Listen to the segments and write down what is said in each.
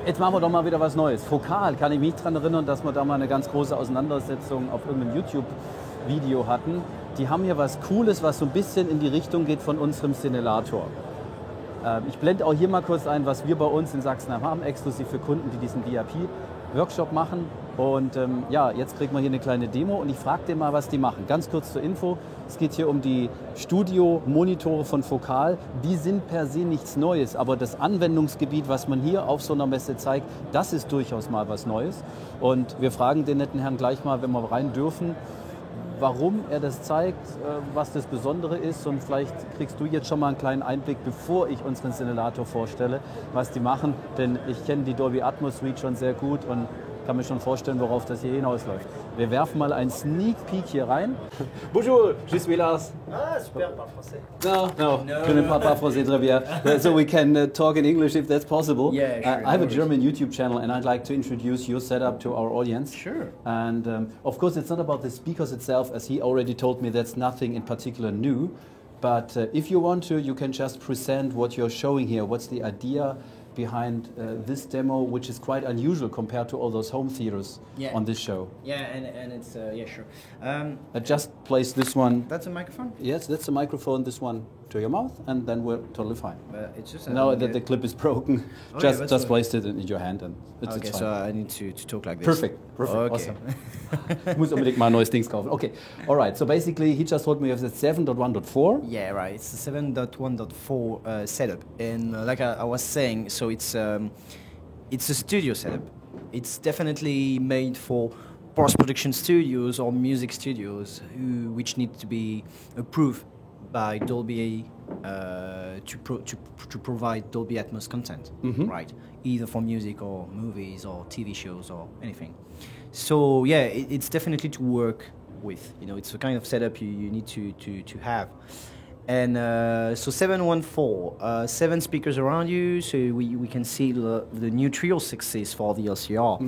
Jetzt machen wir doch mal wieder was Neues. Fokal, kann ich mich daran erinnern, dass wir da mal eine ganz große Auseinandersetzung auf irgendeinem YouTube-Video hatten. Die haben hier was Cooles, was so ein bisschen in die Richtung geht von unserem Cinelator. Ich blende auch hier mal kurz ein, was wir bei uns in Sachsenheim haben, exklusiv für Kunden, die diesen VIP-Workshop machen. Und ja, jetzt kriegt man hier eine kleine Demo und ich frage den mal, was die machen. Ganz kurz zur Info, es geht hier um die Studio-Monitore von Fokal. Die sind per se nichts Neues, aber das Anwendungsgebiet, was man hier auf so einer Messe zeigt, das ist durchaus mal was Neues. Und wir fragen den netten Herrn gleich mal, wenn wir rein dürfen, warum er das zeigt, was das Besondere ist, und vielleicht kriegst du jetzt schon mal einen kleinen Einblick, bevor ich unseren Cinelator vorstelle, was die machen, denn ich kenne die Dolby Atmos Suite schon sehr gut und kann mir schon vorstellen, worauf das hier hinausläuft. Wir werfen mal einen Sneak Peek hier rein. Bonjour, je suis Lars. Ah, super, pas français. No, je ne parle pas français très bien. So we can talk in English if that's possible. Yeah, sure. I have a German YouTube channel and I'd like to introduce your setup to our audience. Sure. And of course it's not about the speakers itself, as he already told me that's nothing in particular new. But if you want to, you can just present what you're showing here. What's the idea behind this demo, which is quite unusual compared to all those home theaters on this show? Yeah, and it's, yeah, sure. I just place this one. That's a microphone? Yes, that's the microphone, this one to your mouth, and then we're totally fine. It's just No, the clip is broken. Okay, just placed it in your hand and it's okay, fine. so I need to talk like this. Perfect, Okay. awesome. Ich muss unbedingt mal ein neues Ding kaufen. Okay, all right, so basically he just told me you have the 7.1.4. Yeah, right. It's the 7.1.4 setup, and like I was saying, so it's a studio setup. It's definitely made for post-production studios or music studios which need to be approved by Dolby to provide Dolby Atmos content, right? Either for music or movies or TV shows or anything. So yeah, it's definitely to work with. You know, it's the kind of setup you need to have. And so 7.1.4, 7 speakers around you, so we can see the new trio 6s for the LCR,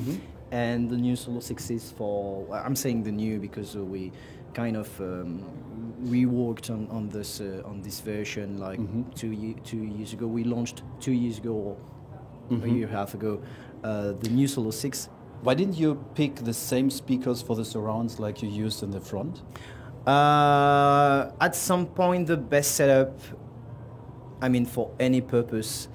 and the new solo 6s for, well, I'm saying the new because we kind of reworked on this version like 2 years ago. We launched 2 years ago, or a year and a half ago, the new solo 6. Why didn't you pick the same speakers for the surrounds like you used in the front? At some point, the best setup, I mean, for any purpose,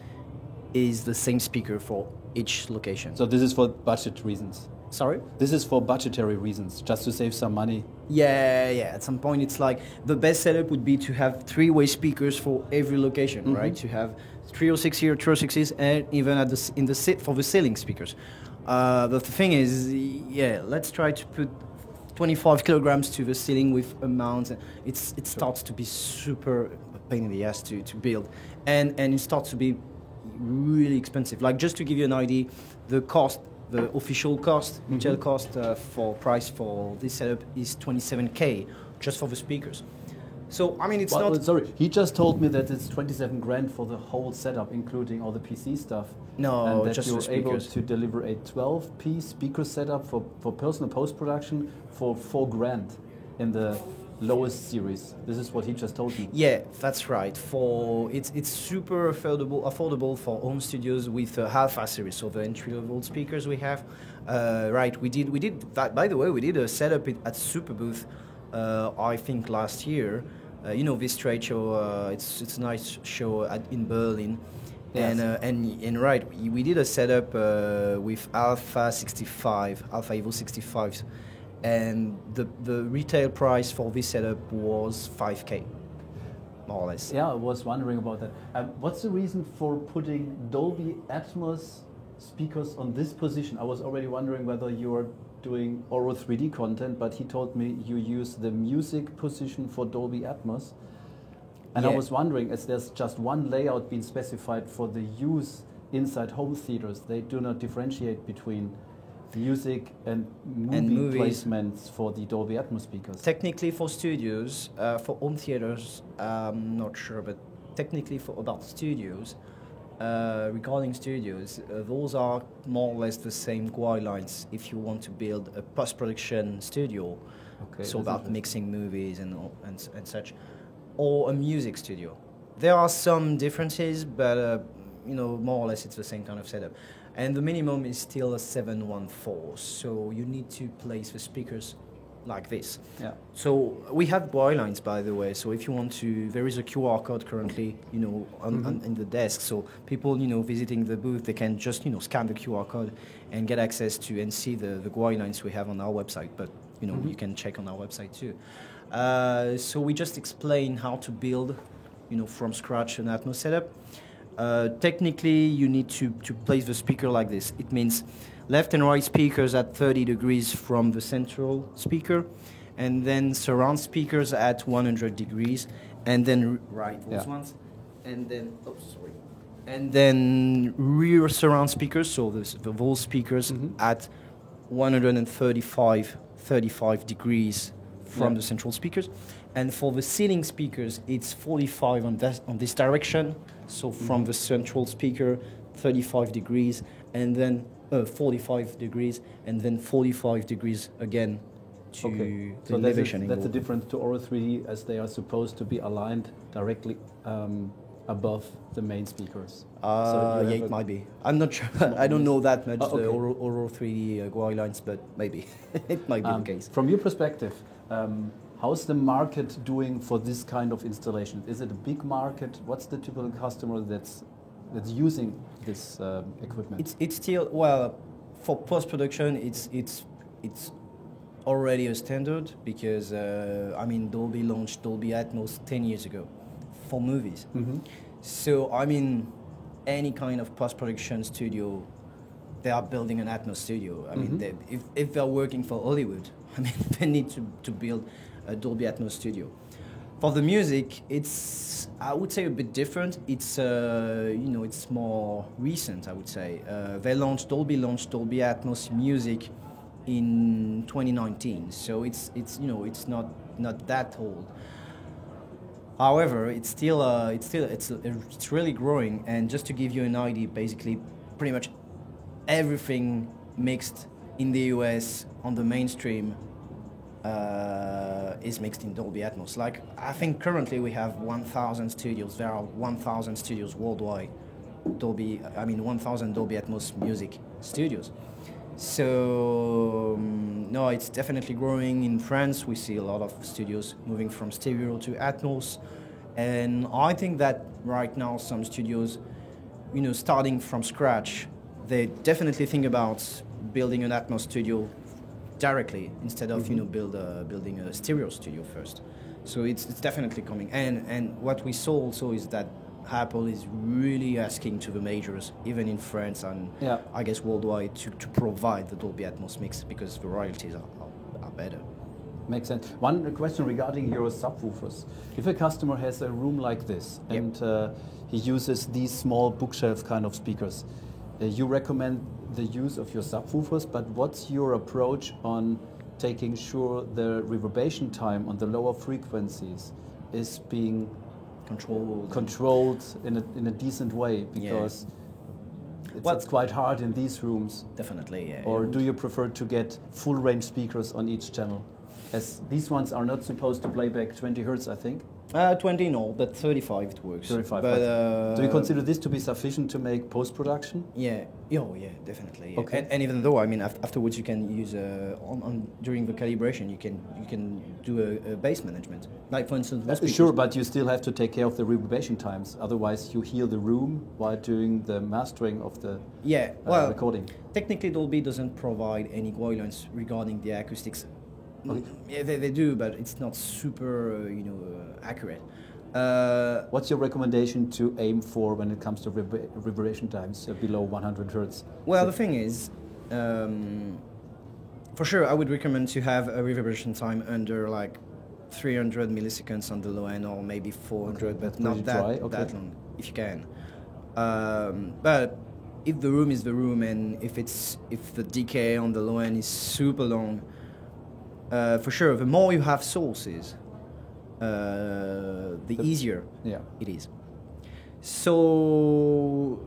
is the same speaker for each location. So this is for budget reasons? Sorry? This is for budgetary reasons, just to save some money? Yeah. At some point, it's like the best setup would be to have 3-way speakers for every location, right? To have 306 here, 306s, and even at for the ceiling speakers. But the thing is, yeah, let's try to put 25 kilograms to the ceiling with a mount. It starts to be super pain in the ass to build, and it starts to be really expensive. Like, just to give you an idea, the official cost, retail cost for this setup is 27K just for the speakers. So I mean, it's not. Sorry, he just told me that it's 27 grand for the whole setup, including all the PC stuff. No, and that just you're for speakers. able to deliver a 12-piece speaker setup for personal post-production for 4 grand in the lowest series. This is what he just told me. Yeah, that's right. It's super affordable for home studios with the Alpha series, so the entry-level speakers we have. Right, we did that. By the way, we did a setup at Super Booth. I think last year, you know, this trade show. It's a nice show in Berlin, yes. And right, we did a setup with Alpha Evo 65s, and the retail price for this setup was 5K, more or less. Yeah, I was wondering about that. What's the reason for putting Dolby Atmos speakers on this position? I was already wondering whether you're doing Auro 3D content, but he told me you use the music position for Dolby Atmos. And yeah. I was wondering, as there's just one layout being specified for the use inside home theaters, they do not differentiate between music and movie placements for the Dolby Atmos speakers. Technically for studios, for home theaters, I'm not sure, but technically about studios, recording studios, those are more or less the same guidelines if you want to build a post-production studio, okay, so about mixing movies and such, or a music studio. There are some differences, but you know, more or less it's the same kind of setup. and the minimum is still a 714. So you need to place the speakers like this. Yeah. So we have boy lines, by the way. So if you want to, there is a QR code currently, on in the desk. So people, visiting the booth, they can just, scan the QR code and get access to and see the boy lines we have on our website. But you can check on our website too. So we just explain how to build, from scratch an Atmos setup. Technically, you need to place the speaker like this. It means left and right speakers at 30 degrees from the central speaker, and then surround speakers at 100 degrees, and then those ones, and then and then rear surround speakers, so the whole speakers at 135 degrees from the central speakers, and for the ceiling speakers, it's 45 on this direction, so from the central speaker, 35 degrees, and then 45 degrees, and then 45 degrees again to the elevation angle. That's the difference to Auro 3D, as they are supposed to be aligned directly above the main speakers. It might be. I'm not sure. I don't know that much the Auro 3D GUI lines, but maybe it might be the case. From your perspective, how's the market doing for this kind of installation? Is it a big market? What's the typical customer that's using this equipment? It's still, for post-production, it's already a standard because Dolby launched Dolby Atmos 10 years ago for movies. So any kind of post-production studio, they are building an Atmos studio. If they're working for Hollywood, they need to build a Dolby Atmos studio. For the music, it's, I would say, a bit different. It's it's more recent, I would say. Dolby launched Dolby Atmos Music in 2019, so it's not that old. However, it's really growing. And just to give you an idea, basically, pretty much everything mixed in the US on the mainstream is mixed in Dolby Atmos. Like, I think currently we have 1,000 studios. There are 1,000 studios worldwide. 1,000 Dolby Atmos music studios. So no, it's definitely growing. In France, we see a lot of studios moving from stereo to Atmos, and I think that right now some studios, starting from scratch, they definitely think about building an Atmos studio directly instead of building a stereo studio first. So it's definitely coming. And what we saw also is that Apple is really asking to the majors, even in France and I guess worldwide, to provide the Dolby Atmos mix because the royalties are better. Makes sense. One question regarding your subwoofers. If a customer has a room like this and he uses these small bookshelf kind of speakers, you recommend the use of your subwoofers, but what's your approach on taking sure the reverberation time on the lower frequencies is being controlled in a decent way, because it's quite hard in these rooms. Definitely, yeah. Or do you prefer to get full range speakers on each channel? As these ones are not supposed to play back 20 hertz, I think. 20 no, but 35 it works. 35. But do you consider this to be sufficient to make post-production? Yeah. Oh, yeah, definitely. Yeah. Okay. And even though, afterwards you can use during the calibration you can do a bass management. Like for instance, sure, but you still have to take care of the reverberation times. Otherwise, you hear the room while doing the mastering of the recording. Technically, Dolby doesn't provide any guidelines regarding the acoustics. Okay. Yeah, they do, but it's not super, accurate. What's your recommendation to aim for when it comes to reverberation times below 100 hertz? Well, the thing is, for sure, I would recommend to have a reverberation time under like 300 milliseconds on the low end, or maybe 400, but not that long, if you can. But if the room is the room, and if the decay on the low end is super long, for sure, the more you have sources, the easier it is. So,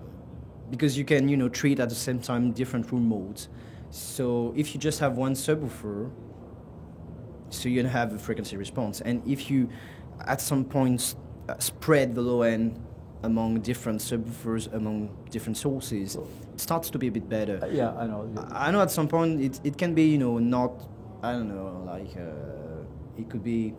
because you can, treat at the same time different room modes. So if you just have one subwoofer, so you have a frequency response. And if you, at some point, spread the low end among different subwoofers, among different sources, it starts to be a bit better. Yeah, I know. I know at some point it can be, you know, not, I don't know, like it could be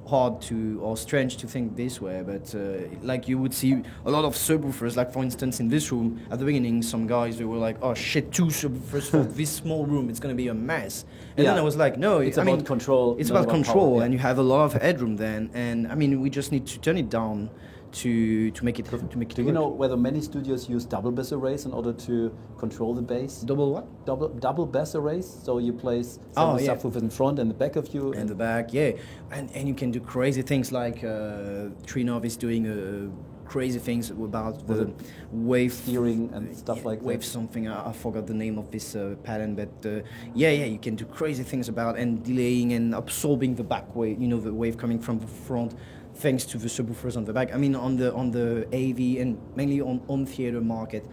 hard to or strange to think this way, but like you would see a lot of subwoofers, like for instance in this room at the beginning, some guys, they were like, oh shit, 2 subwoofers for this small room, it's going to be a mess. And then I was like, no, it's about control. It's about control, power, and you have a lot of headroom then, and I mean we just need to turn it down to make it work. Do you know whether many studios use double bass arrays in order to control the bass? Double what? Double bass arrays. So you place subwoofers in front and the back of you. In the back, yeah. And you can do crazy things like Trinov is doing crazy things about the wave steering and stuff like wave that. Something, I forgot the name of this pattern, but yeah, you can do crazy things about and delaying and absorbing the back wave, you know, the wave coming from the front, thanks to the subwoofers on the back. I mean, on the AV and mainly on home theater market,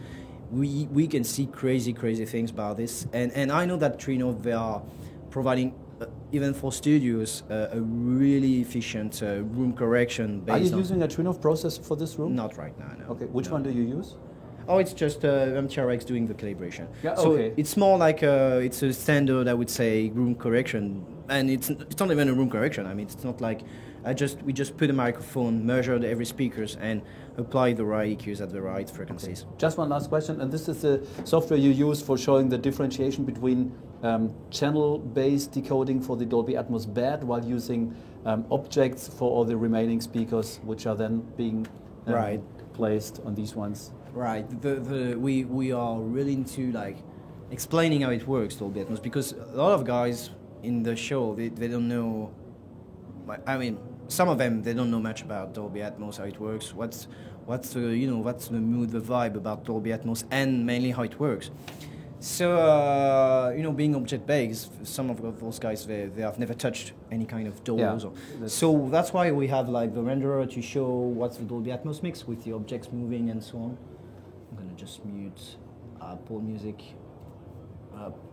we can see crazy things about this. And I know that Trino, they are providing, even for studios, a really efficient room correction. Are you using a Trinov processor for this room? Not right now, no. Okay, which one do you use? Oh, it's just MTRX doing the calibration. Yeah, so okay. It's more like it's a standard, I would say, room correction, and it's not even a room correction. I mean, it's not like we just put a microphone, measured every speakers, and apply the right EQs at the right frequencies. Okay. Just one last question, and this is the software you use for showing the differentiation between channel-based decoding for the Dolby Atmos bed, while using objects for all the remaining speakers, which are then being placed on these ones. Right. We are really into like explaining how it works, Dolby Atmos, because a lot of guys in the show they don't know. I mean, some of them, they don't know much about Dolby Atmos, how it works, what's the mood, the vibe about Dolby Atmos, and mainly how it works. So, being object-based, some of those guys, they have never touched any kind of doors. Yeah, so that's why we have like the renderer to show what's the Dolby Atmos mix with the objects moving and so on. I'm going to just mute Apple Music.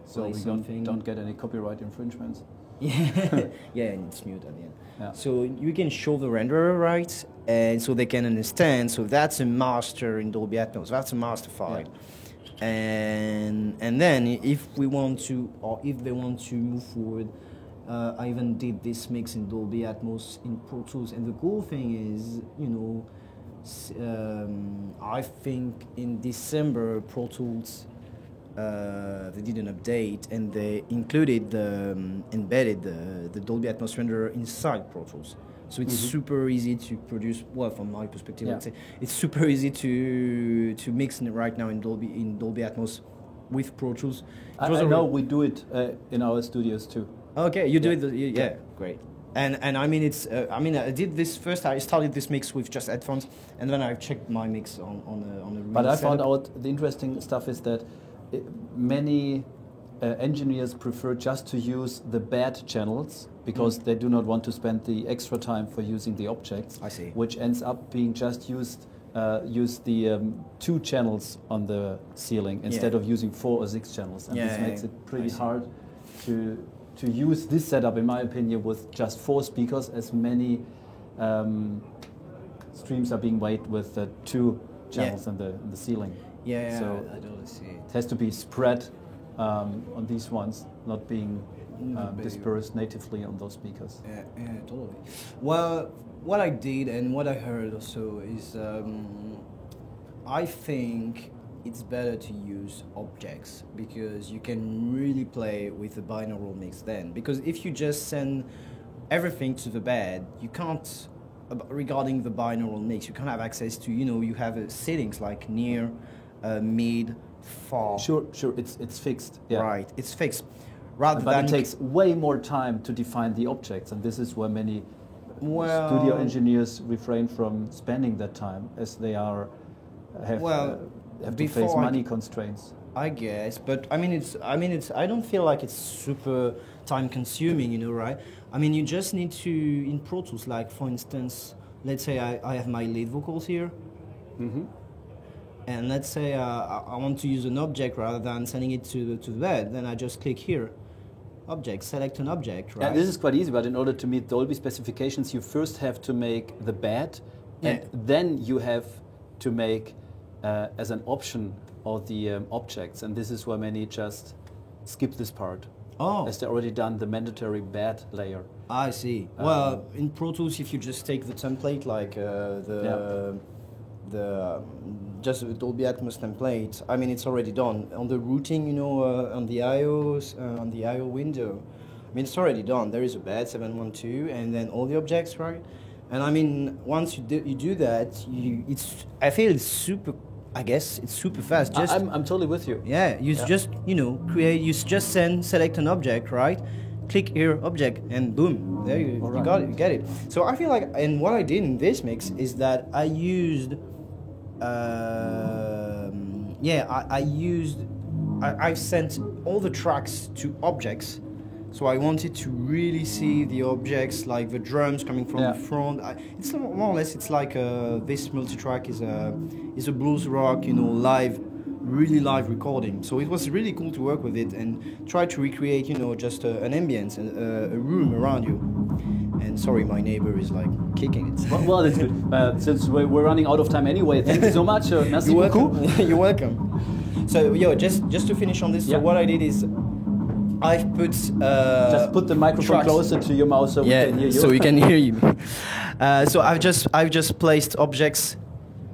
So we don't get any copyright infringements. Yeah, and it's mute at the end. Yeah. So you can show the renderer, right? And so they can understand. So that's a master in Dolby Atmos. That's a master file. Yeah. And then if we want to, or if they want to move forward, I even did this mix in Dolby Atmos in Pro Tools. And the cool thing is, I think in December Pro Tools, they did an update and they included embedded the Dolby Atmos renderer inside Pro Tools. So it's super easy to produce. Well, from my perspective, I'd say it's super easy to mix right now in Dolby Atmos with Pro Tools. I know we do it in our studios too. Okay, you do it. Yeah, great. And I mean I did this first. I started this mix with just headphones, and then I checked my mix on the real But I setup. found out the interesting stuff is that many engineers prefer just to use the bad channels because they do not want to spend the extra time for using the objects. I see. Which ends up being just use the 2 channels on the ceiling instead of using 4 or 6 channels, and this makes it pretty hard to use this setup, in my opinion, with just 4 speakers, as many streams are being weighed with 2 channels in the ceiling. Yeah, so I totally see it. It has to be spread on these ones, not being dispersed natively on those speakers. Yeah, totally. Well, what I did and what I heard also is I think it's better to use objects because you can really play with the binaural mix then. Because if you just send everything to the bed, you can't, regarding the binaural mix, you can't have access to, you have settings like near, mid, far. Sure, it's fixed. Yeah. Right, it's fixed. But it takes way more time to define the objects, and this is where many studio engineers refrain from spending that time, as they have to face money constraints. I guess, but I don't feel like it's super time consuming, right? I mean, you just need to, in Pro Tools, like for instance, let's say I have my lead vocals here. Mm-hmm. And let's say I want to use an object rather than sending it to the bed, then I just click here. Object, select an object, right? Yeah, this is quite easy, but in order to meet Dolby specifications, you first have to make the bed And then you have to make as an option all the objects, and this is why many just skip this part. Oh. As they already done the mandatory bed layer. I see. Well, in Pro Tools, if you just take the template, like just the Dolby Atmos template, I mean, it's already done on the routing. You know, on the IO window. I mean, it's already done. There is a bed 712, and then all the objects, right? And I mean, once you do that, I feel it's super. I guess it's super fast. Just I'm totally with you. Yeah, just create. You just select an object, right? Click here, object, and boom, there you got it. You get it. So I feel like, and what I did in this mix is that I used, I've sent all the tracks to objects. So I wanted to really see the objects, like the drums coming from the front. It's more or less, it's like this multi-track is a blues rock, really live recording. So it was really cool to work with it and try to recreate, just an ambience, a room around you. And sorry, my neighbor is like kicking it. Well, that's good. Since we're running out of time anyway, thank you so much. Merci beaucoup. You're welcome. So, just to finish on this, so what I did is, I've put just put the microphone tracks closer to your mouth so we can hear you. So you can hear you. So I've just placed objects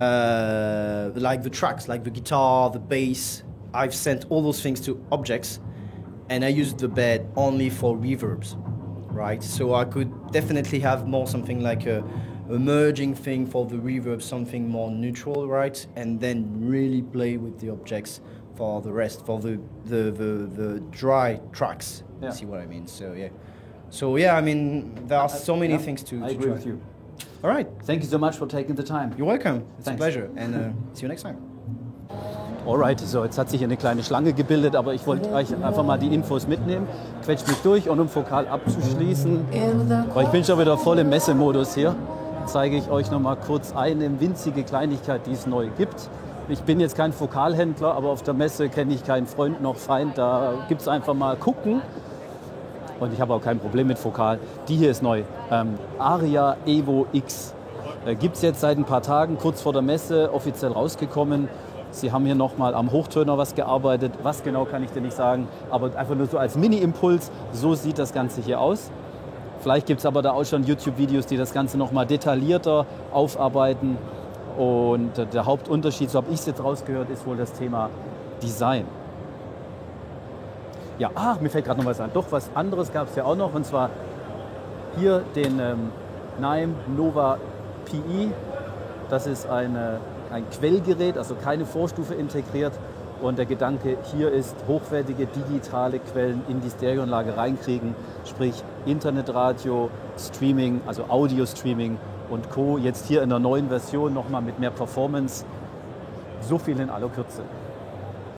like the tracks, like the guitar, the bass. I've sent all those things to objects, and I used the bed only for reverbs, right? So I could definitely have more something like a merging thing for the reverb, something more neutral, right? And then really play with the objects for the rest, for the dry tracks. Yeah. See what I mean? So I mean, there are so many things to I agree try. with you. All right. Thank you so much for taking the time. You're welcome. It's Thanks. a pleasure, and see you next time. Alright, so jetzt hat sich hier eine kleine Schlange gebildet, aber ich wollte euch einfach mal die Infos mitnehmen. Quetscht mich durch und um Fokal abzuschließen, weil ich bin schon wieder voll im Messemodus hier, zeige ich euch noch mal kurz eine winzige Kleinigkeit, die es neu gibt. Ich bin jetzt kein Fokalhändler, aber auf der Messe kenne ich keinen Freund noch Feind. Da gibt es einfach mal gucken. Und ich habe auch kein Problem mit Fokal. Die hier ist neu. Aria Evo X. Gibt es jetzt seit ein paar Tagen, kurz vor der Messe, offiziell rausgekommen. Sie haben hier nochmal am Hochtöner was gearbeitet. Was genau kann ich dir nicht sagen. Aber einfach nur so als Mini-Impuls. So sieht das Ganze hier aus. Vielleicht gibt es aber da auch schon YouTube-Videos, die das Ganze nochmal detaillierter aufarbeiten. Und der Hauptunterschied, so habe ich es jetzt rausgehört, ist wohl das Thema Design. Ja, mir fällt gerade noch was ein. Doch, was anderes gab es ja auch noch. Und zwar hier den Nime Nova PI. Das ist ein Quellgerät, also keine Vorstufe integriert. Und der Gedanke hier ist, hochwertige digitale Quellen in die Stereoanlage reinkriegen. Sprich Internetradio, Streaming, also Audio-Streaming und Co. Jetzt hier in der neuen Version nochmal mit mehr Performance. So viel in aller Kürze.